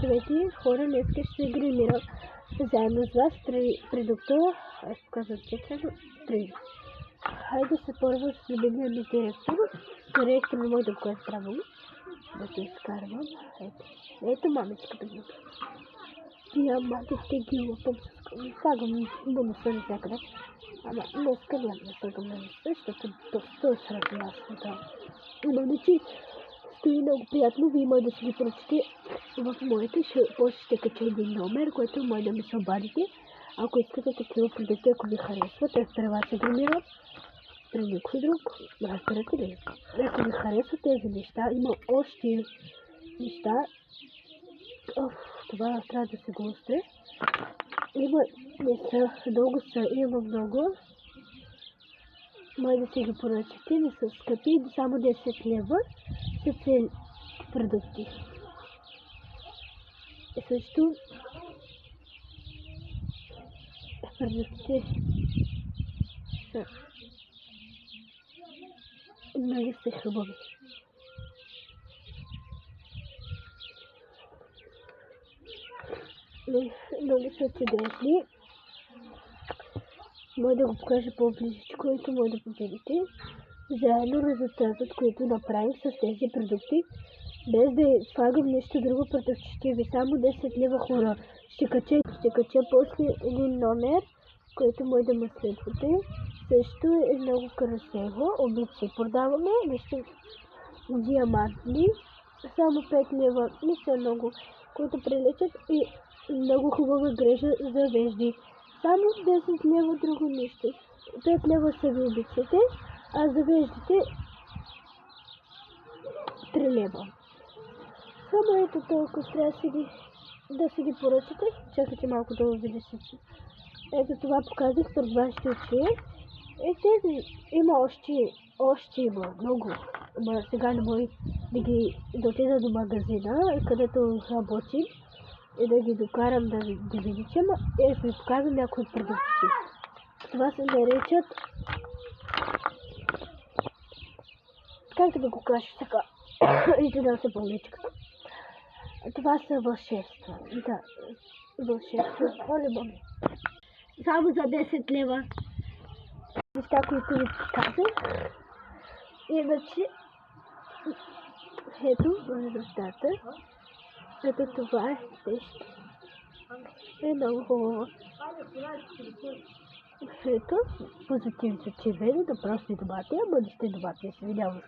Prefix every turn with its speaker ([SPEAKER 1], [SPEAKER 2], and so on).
[SPEAKER 1] Здравейте, хора, днес ще гримирам заедно с вас продукта. Аз показвам чекано. Хайде се първо с любимия ми директор не мога да го правилно. Да се изкарвам. Ето мамичката ми. Диамантите ги лупам с слагам бонуса навсякъде. Ама днеска няма да слагам на носа, защото доста средно да. Иначе стои много приятно, вие може да си ги прочете в моите, после ще кача един номер, който може да ми се обадите. Ако искате такива продукти, ако ви харесват, аз при вас се гримирам, при никой друг, разберете ли? Ако ви харесват тези неща, има още неща. Това трябва да се го остре. Има, не са, много са, има много. Може да си ги поръчате, не са скъпи, само 10 лева са цели продукти. И също продуктите са много са хубави. Много са чудесни. Може да го покажа по-близичко и може да видите. Заедно резултатът, който направих с тези продукти, без да слагам нещо друго, продукти ви само 10 лева, хора. Ще кача после един номер, който може да ме следвате. Също е много красиво. Обичай продаваме нещо диамантни. Само 5 лева не са много, които приличат и много хубава грежа за вежди. Само 10 лева друго нещо. 5 лева са ви обичате, а за веждите 3 лева. Само ето толкова трябва да си ги поръчате. Чакайте малко да видя всички. Ето това показах пред вашите очи. Тези има още има много. Ама сега не мога да отида до магазина, където работим и да ги докарам да видите. Ето ви показвам някои продукти. Това се наричат, как да го кажа така, извинявам се болничката. Това са вълшебства. Да, вълшебства. Оле, мами. Само за 10 лева. Неща, които ви казах. Иначе, ето резултата. Ето това е нещо. Е много хубаво. Ето, позитивните червени, да просто и добавяте, ама не сте добавяте, се видява.